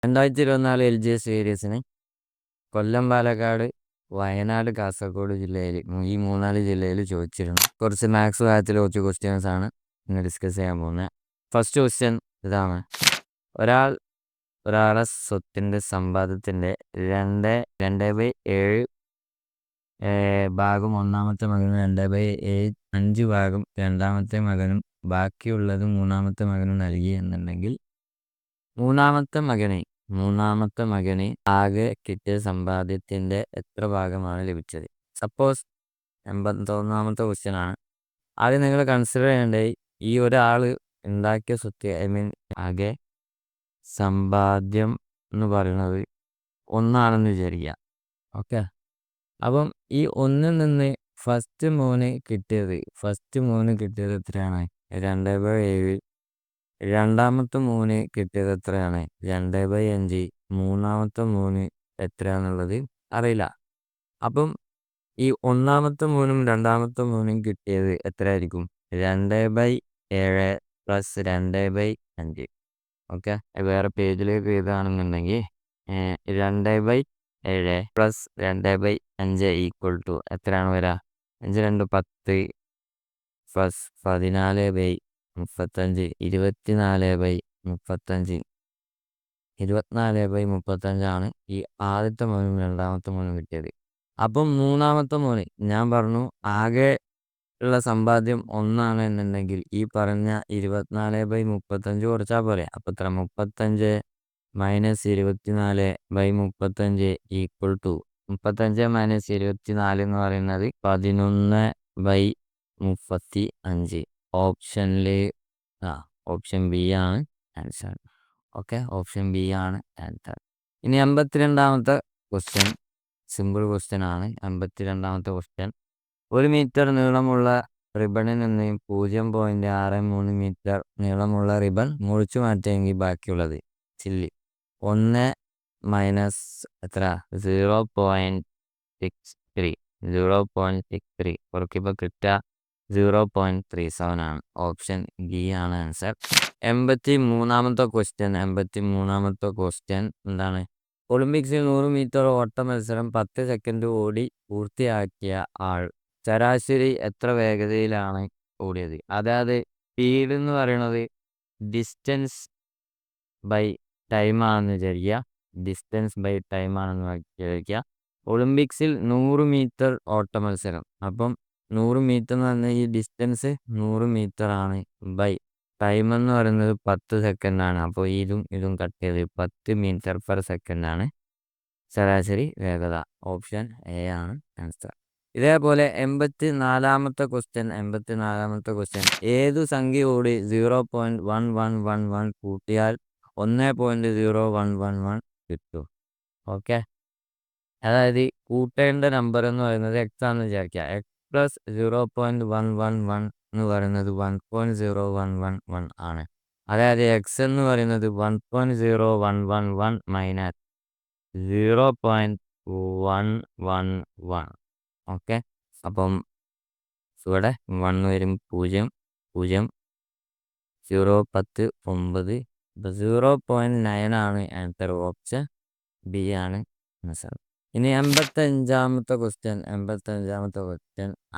2024 LGS സീരീസിന് കൊല്ലം, പാലക്കാട്, വയനാട്, കാസർഗോഡ് ജില്ലയിൽ ഈ 3 ജില്ലയിൽ ചോദിച്ചിരുന്നു. കുറച്ച് മാത്സ് കാര്യത്തിൽ കുറച്ച് ക്വസ്റ്റ്യൻസ് ആണ് ഇന്ന് ഡിസ്കസ് ചെയ്യാൻ പോകുന്നത്. ഫസ്റ്റ് ക്വസ്റ്റ്യൻ ഇതാണ്: ഒരാളെ സ്വത്തിൻ്റെ സമ്പാദ്യത്തിൻ്റെ 2/7 ഭാഗം ഒന്നാമത്തെ മകനും 2/7 5 ഭാഗം രണ്ടാമത്തെ മകനും ബാക്കിയുള്ളത് മൂന്നാമത്തെ മകനും നൽകി എന്നുണ്ടെങ്കിൽ മൂന്നാമത്തെ മകന് ആകെ കിട്ടിയ സമ്പാദ്യത്തിന്റെ എത്ര ഭാഗമാണ് ലഭിച്ചത്? സപ്പോസ് 81ാമത്തെ ക്വസ്റ്റ്യൻ ആണ്. ആദ്യം നിങ്ങൾ കൺസിഡർ ചെയ്യേണ്ടത് ഈ ഒരാൾ ഉണ്ടാക്കിയ സ്വത്ത്, ആകെ സമ്പാദ്യം എന്ന് പറയുന്നത് 1 വിചാരിക്കുക. ഓക്കെ, അപ്പം ഈ 1-ൽ നിന്ന് ഫസ്റ്റ് മോന് കിട്ടിയത് എത്രയാണ്? 2/7. രണ്ടാമത്തെ മോന് കിട്ടിയത് എത്രയാണ്? 2/5. മൂന്നാമത്തെ മോന് എത്രയാണെന്നുള്ളത് അറിയില്ല. അപ്പം ഈ ഒന്നാമത്തെ മോനും രണ്ടാമത്തെ മോനും കിട്ടിയത് എത്രയായിരിക്കും? 2/7 പ്ലസ് 2/5. ഓക്കെ, വേറെ പേജിലേക്ക് എഴുതുകയാണെന്നുണ്ടെങ്കിൽ 2/7 പ്ലസ് 2/5 ഈക്വൽ ടു എത്രയാണ് വരിക? 5 2 10 പ്ലസ് 14/35 24/35 24/35 ആണ് ഈ ആദ്യത്തെ മോനും രണ്ടാമത്തെ മോനും കിട്ടിയത്. അപ്പം മൂന്നാമത്തെ മോന് ഞാൻ പറഞ്ഞു ആകെ ഉള്ള സമ്പാദ്യം 1 എന്നുണ്ടെങ്കിൽ ഈ പറഞ്ഞ 24/35 കുറച്ചാൽ പോരെ. അപ്പം എത്ര? 35 മൈനസ് 24/35 ഈക്വൽ ടു 35 മൈനസ് 24 എന്ന് പറയുന്നത് 11/35. ഓപ്ഷൻ ബി ആണ് ആൻസർ. ഓക്കെ, ഓപ്ഷൻ ബി ആണ് ആൻസർ. ഇനി 82ാമത്തെ ക്വസ്റ്റ്യൻ സിമ്പിൾ ക്വസ്റ്റ്യൻ ആണ്. 82ാമത്തെ ക്വസ്റ്റ്യൻ: 1 മീറ്റർ നീളമുള്ള റിബണിൽ നിന്ന് 0.63 മീറ്റർ നീളമുള്ള റിബൺ മുറിച്ചു മാറ്റിയെങ്കിൽ ബാക്കിയുള്ളത് ചില്ലി 1 മൈനസ് എത്ര? 0.63 കുറയ്ക്കുമ്പോൾ കിട്ടുക 0.37 ആണ്. ഓപ്ഷൻ ബി ആണ് ആൻസർ. 83ാമത്തെ ക്വസ്റ്റ്യൻ എന്താണ്? ഒളിമ്പിക്സിൽ 100 മീറ്റർ ഓട്ട മത്സരം 10 സെക്കൻഡ് ഓടി പൂർത്തിയാക്കിയ ആൾ ശരാശരി എത്ര വേഗതയിലാണ് ഓടിയത്? അതായത് സ്പീഡ് എന്ന് പറയുന്നത് ഡിസ്റ്റൻസ് ബൈ ടൈം ആണെന്ന് വിചാരിക്കുക. ഒളിമ്പിക്സിൽ 100 മീറ്റർ ഓട്ട മത്സരം, അപ്പം 100 മീറ്റർ എന്ന് പറഞ്ഞാൽ ഈ ഡിസ്റ്റൻസ് 100 മീറ്റർ ആണ്. ബൈ ടൈം എന്ന് പറയുന്നത് 10 സെക്കൻഡ് ആണ്. അപ്പോൾ ഇതും കട്ട് ചെയ്ത് 10 മീറ്റർ പെർ സെക്കൻഡ് ആണ് ശരാശരി വേഗത. ഓപ്ഷൻ എ ആണ് ആൻസർ. ഇതേപോലെ 84ാമത്തെ ക്വസ്റ്റ്യൻ: ഏതു സംഖ്യയോട് 0.1111 കൂട്ടിയാൽ 1.0111 കിട്ടും? ഓക്കെ, അതായത് കൂട്ടേണ്ട നമ്പർ എന്ന് പറയുന്നത് എക്സ് ആണെന്ന് വിചാരിക്കുക. എക്സ് പ്ലസ് 0.111 എന്ന് പറയുന്നത് 1.0111 ആണ്. അതായത് എക്സ് എന്ന് പറയുന്നത് 1.0111 മൈനസ് 0.111. ഓക്കെ, അപ്പം ഇവിടെ 1 വരും, 0 0 0 10 9. ഇപ്പം 0.9 ആണ് ആൻസർ. ഓപ്ഷൻ ബി ആണ് ആൻസർ. ഇനി 85ാമത്തെ ക്വസ്റ്റ്യൻ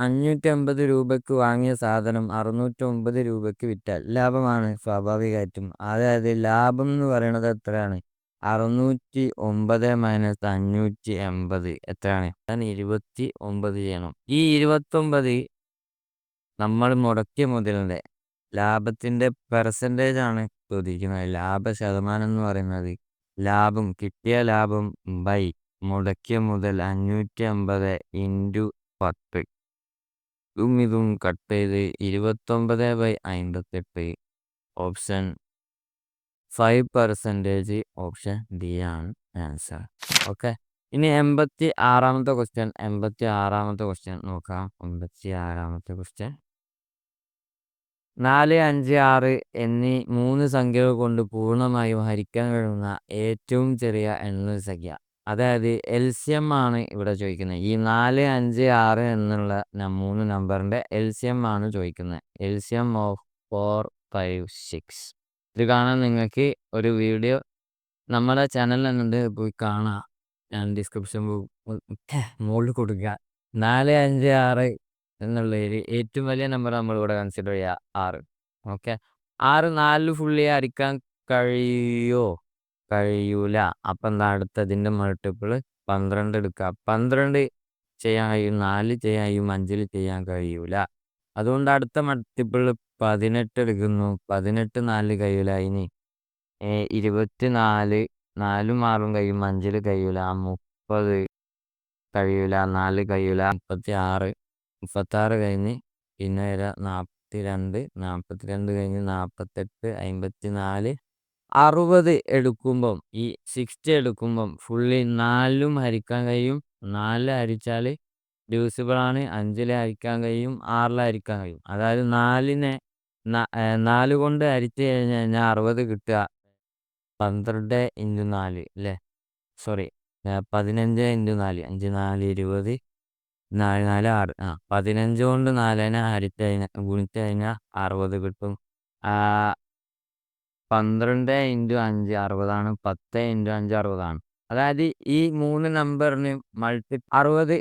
550 രൂപയ്ക്ക് വാങ്ങിയ സാധനം 609 രൂപയ്ക്ക് വിറ്റാൽ ലാഭമാണ് സ്വാഭാവികമായിട്ടും. അതായത് ലാഭം എന്ന് പറയുന്നത് എത്രയാണ്? 609 മൈനസ് 580 എത്രയാണ്? 29 ചെയ്യണം. ഈ 29 നമ്മൾ മുടക്കിയ മുതലിൻ്റെ ലാഭത്തിൻ്റെ പെർസെൻറ്റേജ് ആണ് ചോദിക്കുന്നത്. ലാഭ ശതമാനം എന്ന് പറയുന്നത് കിട്ടിയ ലാഭം ബൈ മുടക്കിയ മുതൽ 550 ഇൻറ്റു 10. ഇതും കട്ട് ചെയ്ത് 29/58. ഓപ്ഷൻ 5%. ഓപ്ഷൻ ഡി ആണ് ആൻസർ. ഓക്കെ, ഇനി 86ാമത്തെ ക്വസ്റ്റ്യൻ നോക്കാം. 86ാമത്തെ ക്വസ്റ്റ്യൻ: 4 5 6 എന്നീ 3 സംഖ്യകൾ കൊണ്ട് പൂർണ്ണമായും ഹരിക്കാൻ കഴിയുന്ന ഏറ്റവും ചെറിയ എണ്ണസംഖ്യ. അതായത് LCM ആണ് ഇവിടെ ചോദിക്കുന്നത്. ഈ 4 5 6 എന്നുള്ള 3 നമ്പറിൻ്റെ LCM ആണ് ചോദിക്കുന്നത്. LCM of 4 5 6. ഇത് കാണാൻ നിങ്ങൾക്ക് ഒരു വീഡിയോ നമ്മുടെ ചാനൽ തന്നെ പോയി കാണാം. ഞാൻ ഡിസ്ക്രിപ്ഷൻ മുകളിൽ കൊടുക്കുക. 4, 5, 6 എന്നുള്ളതിൽ ഏറ്റവും വലിയ നമ്പർ നമ്മളിവിടെ കൺസിഡർ ചെയ്യുക 6. ഓക്കെ, 6 4 ഫുള്ളി അടിക്കാൻ കഴിയൂല. അപ്പം എന്താ അടുത്തതിൻ്റെ മൾട്ടിപ്പിൾ 12 എടുക്കുക. 12 ചെയ്യാൻ കഴിയും, 4 ചെയ്യാൻ കഴിയും, 5 ചെയ്യാൻ കഴിയൂല. അതുകൊണ്ട് അടുത്ത മൾട്ടിപ്പിൾ 18 എടുക്കുന്നു. 18 4 കഴിയൂല. ഇനി 24 4ഉം 6ഉം കഴിയും, 5 കഴിയൂല. 30 കഴിയൂല, 4 കഴിയൂല. 36 കഴിഞ്ഞ് പിന്നെ 42 കഴിഞ്ഞ് 48 54 60 എടുക്കുമ്പം ഈ 60 എടുക്കുമ്പം ഫുള്ളി 4ഉം ഹരിക്കാൻ കഴിയും. 4 ഹരിച്ചാൽ ഡിവിസിബിൾ ആണ്. 5 ഹരിക്കാൻ കഴിയും, 6 ഹരിക്കാൻ കഴിയും. അതായത് 4നെ 4 കൊണ്ട് ഹരിച്ച് കഴിഞ്ഞാൽ 60 കിട്ടുക 12 × 4 അല്ലേ, സോറി 15 × 4 5 4 20 4 4 6 15 കൊണ്ട് 4നെ ഗുണിച്ച് കഴിഞ്ഞാൽ 60 കിട്ടും. 12 × 5 60ആണ്. 10 × 5 60ആണ്. അതായത് ഈ 3 നമ്പറിന് 60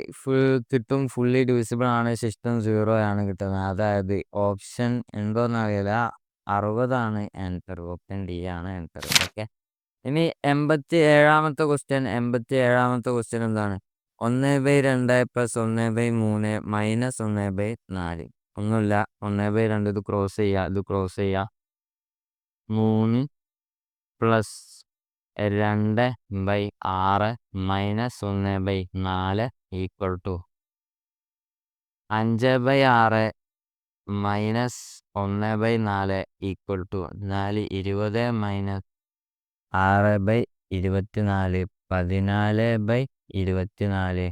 കിട്ടും. ഫുള്ളി ഡിവിസിബിൾ ആണ്. സിസ്റ്റം 0 ആണ് കിട്ടുന്നത്. അതായത് ഓപ്ഷൻ എന്തോന്ന് അറിയില്ല, 60ആണ് ആൻസർ. ഓപ്ഷൻ ഡി ആണ് ആൻസർ. ഓക്കെ, ഇനി 87ാമത്തെ ക്വസ്റ്റ്യൻ. 87ാമത്തെ ക്വസ്റ്റ്യൻ എന്താണ്? 1/2 + 1/3 - 1/4. ഒന്നുമില്ല, 1/2 ഇത് ക്രോസ് ചെയ്യുക, ഇത് ക്രോസ് ചെയ്യുക. 3 + 2/6 - 1/4 = 5/6 - 4 -1/4 = 4 20 - 6/24 14/24.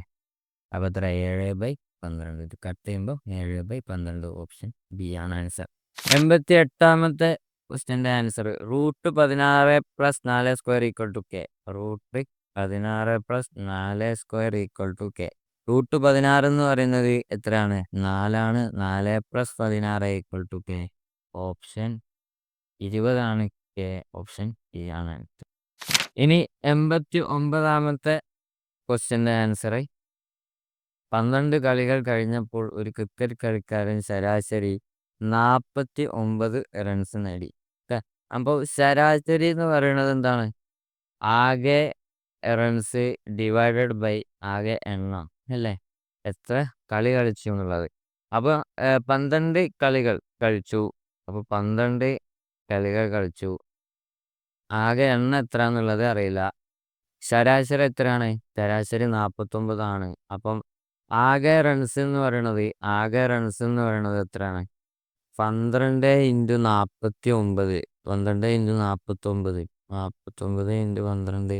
അപ്പോൾ എത്ര? 7/12. ഇത് കട്ട് ചെയ്യുമ്പോൾ 7/12. ഓപ്ഷൻ ബി ആണ് ആൻസർ. 88ാമത്തെ ക്വസ്റ്റ്യൻ്റെ answer √16 + 4² = k. √16 + 4² = k. √16 എന്ന് പറയുന്നത് എത്രയാണ്? 4ആണ്. 4 + 16 = k. ഓപ്ഷൻ 20 ആണ് k. ഓപ്ഷൻ ഇ ആണ് ആൻസർ. ഇനി 89ാമത്തെ ക്വസ്റ്റ്യൻ്റെ ആൻസർ 12 കളികൾ കഴിഞ്ഞപ്പോൾ ഒരു ക്രിക്കറ്റ് കളിക്കാരൻ ശരാശരി 49 റൺസ് നേടി. അപ്പോൾ ശരാശരി എന്ന് പറയുന്നത് എന്താണ്? ആകെ റൺസ് ഡിവൈഡഡ് ബൈ ആകെ എണ്ണം അല്ലേ, എത്ര കളി കളിച്ചു എന്നുള്ളത്. അപ്പോൾ 12 കളികൾ കളിച്ചു. അപ്പോൾ 12 കളികൾ കളിച്ചു. ആകെ എണ്ണം എത്ര എന്നുള്ളത് അറിയില്ല. ശരാശരി എത്രയാണ്? ശരാശരി 49 ആണ്. അപ്പം ആകെ റൺസ് എന്ന് പറയുന്നത് എത്രയാണ്? 12 × 49. 12 × 49. 49 × 12.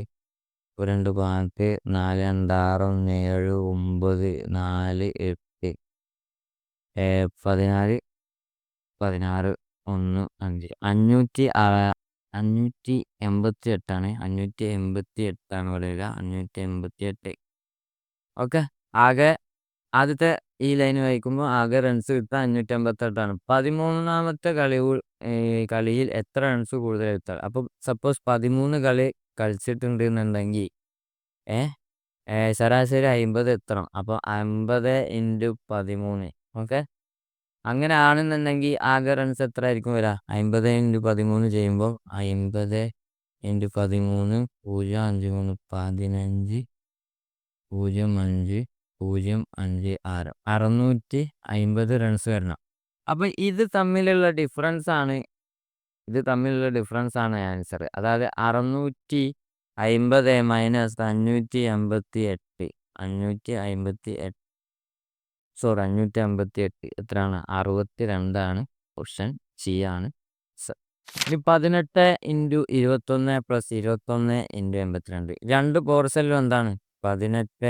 2 ബാക്ക് 4 2 6 1 7 9 4 8 14 16 1 5 588 ആണ്. 588 ആണ് പറയുക. 588. ഓക്കെ, ആകെ ആദ്യത്തെ ഈ ലൈൻ വായിക്കുമ്പോൾ ആകെ റൺസ് കിട്ടുക 588ആണ്. 13ാമത്തെ കളിയിൽ എത്ര റൺസ് കൂടുതൽ എടുത്താൽ? അപ്പം സപ്പോസ് 13 കളി കളിച്ചിട്ടുണ്ട് എന്നുണ്ടെങ്കിൽ ശരാശരി 50 എത്തണം. അപ്പോൾ 50 × 13. ഓക്കെ, അങ്ങനെ ആണെന്നുണ്ടെങ്കിൽ ആകെ റൺസ് എത്ര ആയിരിക്കും വരിക? 50 × 13 ചെയ്യുമ്പോൾ 50 × 13 0 5 3 15 0 5 0 5 6 650 റൺസ് വരണം. അപ്പം ഇത് തമ്മിലുള്ള ഡിഫറൻസ് ആണ് ആൻസർ. അതായത് 650 - 588. 558 എത്രയാണ്? 62 ആണ്. ഓപ്ഷൻ സി ആണ്. ഇനി 18 × 21 + 21 × 82. രണ്ട് പോർഷനിലും എന്താണ്? 18 ×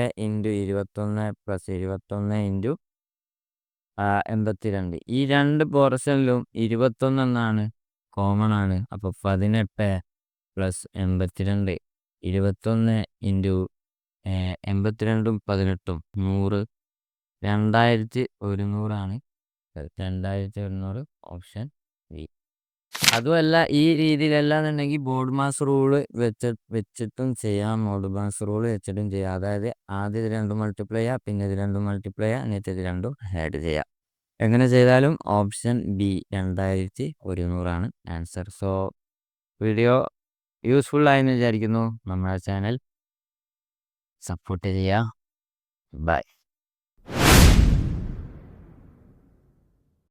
21 + 21 × 82. ഈ രണ്ട് പോർഷനിലും 21 എന്നാണ് കോമൺ ആണ്. അപ്പോൾ 18 + 82. 21 × 82 18 100 2100 ആണ്. 2100. Option B. അതുമല്ല ഈ രീതിയിലല്ലാന്നുണ്ടെങ്കിൽ ബോർഡ് മാസ് റൂള് വെച്ചിട്ടും ചെയ്യാം. ബോർഡ് മാസ് റൂള് വെച്ചിട്ടും ചെയ്യാം. അതായത് ആദ്യം ഇത് രണ്ടും മൾട്ടിപ്ലൈ ചെയ്യുക, പിന്നെ ഇത് രണ്ടും മൾട്ടിപ്ലൈ ചെയ്യുക, എന്നിട്ട് ഇത് രണ്ടും ആഡ് ചെയ്യാം. എങ്ങനെ ചെയ്താലും option B 2100 answer. So video useful ആയെന്ന് വിചാരിക്കുന്നു. നമ്മുടെ ചാനൽ സപ്പോർട്ട് ചെയ്യുക. ബൈ.